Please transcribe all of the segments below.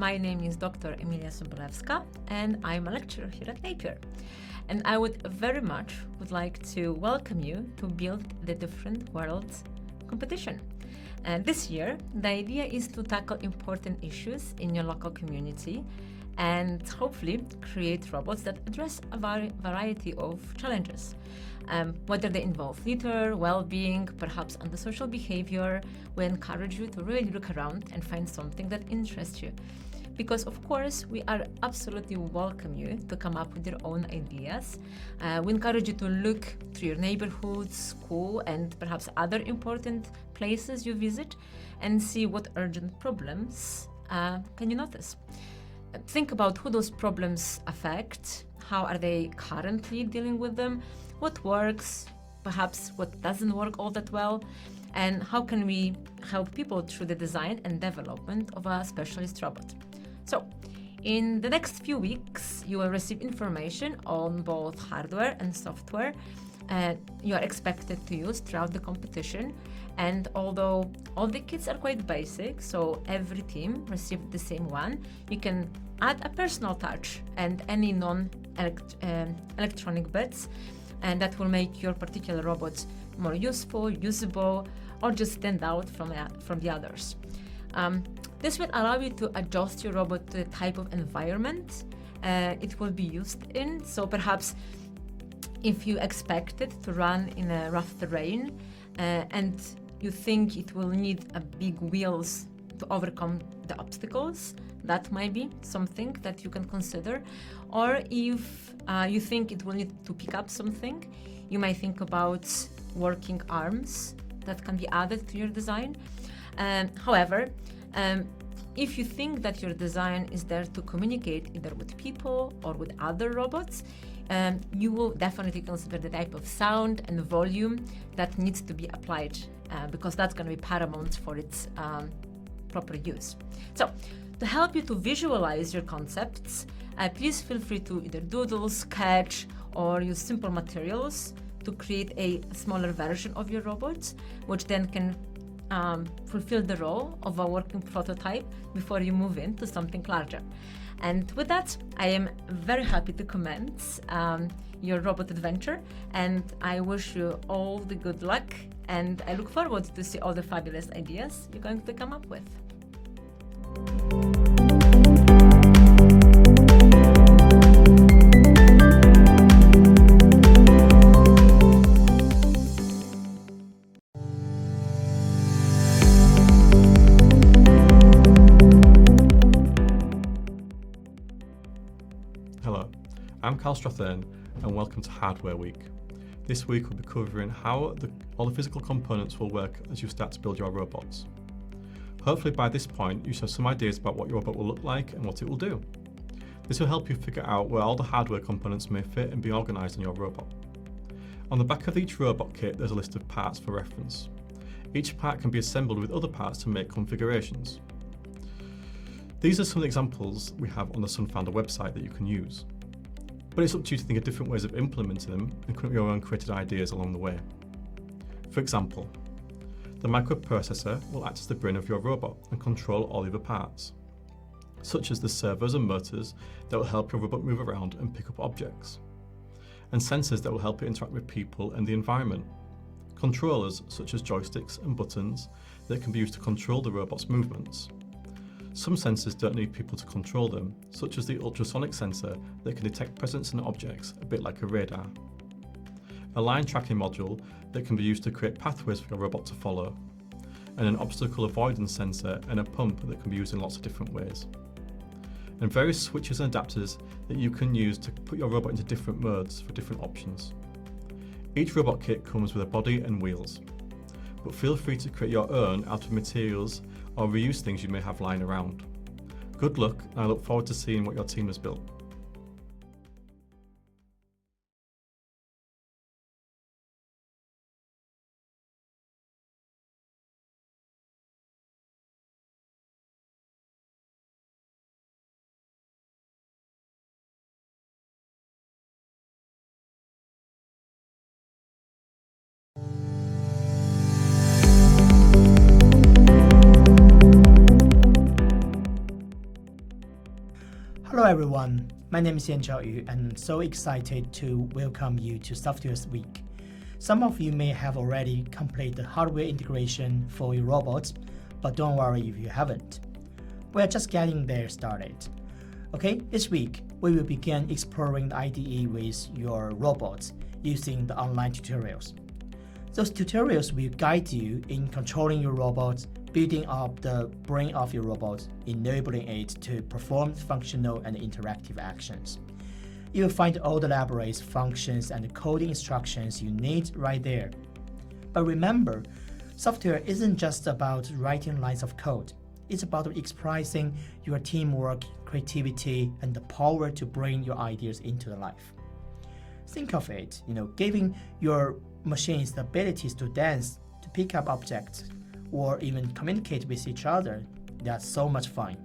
My name is Dr. Emilia Sobolewska, and I'm a lecturer here at Napier. And I would very much like to welcome you to Build the Different Worlds competition. And this year, the idea is to tackle important issues in your local community and hopefully create robots that address a variety of challenges. Whether they involve litter, well-being, perhaps antisocial behavior, we encourage you to really look around and find something that interests you. Because of course, we are absolutely welcome you to come up with your own ideas. We encourage you to look through your neighborhood, school, and perhaps other important places you visit and see what urgent problems can you notice. Think about who those problems affect, how are they currently dealing with them, what works, perhaps what doesn't work all that well, and how can we help people through the design and development of a specialist robot. So, in the next few weeks, you will receive information on both hardware and software you are expected to use throughout the competition. And although all the kits are quite basic, so every team received the same one, you can add a personal touch and any non-electronic bits, and that will make your particular robot more useful, usable, or just stand out from the others. This will allow you to adjust your robot to the type of environment it will be used in. So perhaps if you expect it to run in a rough terrain and you think it will need a big wheels to overcome the obstacles, that might be something that you can consider. Or if you think it will need to pick up something, you might think about working arms that can be added to your design. However, if you think that your design is there to communicate either with people or with other robots, you will definitely consider the type of sound and volume that needs to be applied because that's going to be paramount for its proper use. So, to help you to visualize your concepts, please feel free to either doodle, sketch, or use simple materials to create a smaller version of your robot, which then can fulfill the role of a working prototype before you move into something larger. And with that, I am very happy to commence your robot adventure, and I wish you all the good luck, and I look forward to see all the fabulous ideas you're going to come up with. Hello, I'm Carl Strathern and welcome to Hardware Week. This week we'll be covering how all the physical components will work as you start to build your robots. Hopefully by this point you should have some ideas about what your robot will look like and what it will do. This will help you figure out where all the hardware components may fit and be organised in your robot. On the back of each robot kit there's a list of parts for reference. Each part can be assembled with other parts to make configurations. These are some of the examples we have on the SunFounder website that you can use. But it's up to you to think of different ways of implementing them and come up with your own creative ideas along the way. For example, the microprocessor will act as the brain of your robot and control all the other parts, such as the servos and motors that will help your robot move around and pick up objects, and sensors that will help it interact with people and the environment, controllers such as joysticks and buttons that can be used to control the robot's movements. Some sensors don't need people to control them, such as the ultrasonic sensor that can detect presence in objects, a bit like a radar. A line tracking module that can be used to create pathways for your robot to follow, and an obstacle avoidance sensor and a pump that can be used in lots of different ways. And various switches and adapters that you can use to put your robot into different modes for different options. Each robot kit comes with a body and wheels, but feel free to create your own out of materials or reuse things you may have lying around. Good luck, and I look forward to seeing what your team has built. Hello everyone, my name is Yanchao Yu and I'm so excited to welcome you to Software's Week. Some of you may have already completed the hardware integration for your robots, but don't worry if you haven't. We're just getting there started. Okay, this week we will begin exploring the IDE with your robots using the online tutorials. Those tutorials will guide you in controlling your robots, building up the brain of your robot, enabling it to perform functional and interactive actions. You will find all the libraries, functions, and coding instructions you need right there. But remember, software isn't just about writing lines of code. It's about expressing your teamwork, creativity, and the power to bring your ideas into life. Think of it, giving your machines the abilities to dance, to pick up objects, or even communicate with each other. That's so much fun.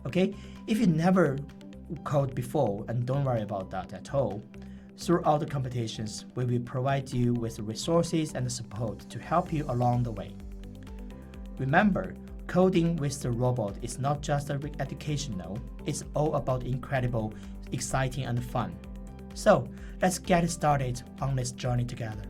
Okay, if you never code before, and don't worry about that at all, throughout the competitions, we will provide you with resources and support to help you along the way. Remember, coding with the robot is not just educational, it's all about incredible, exciting, and fun. So, let's get started on this journey together.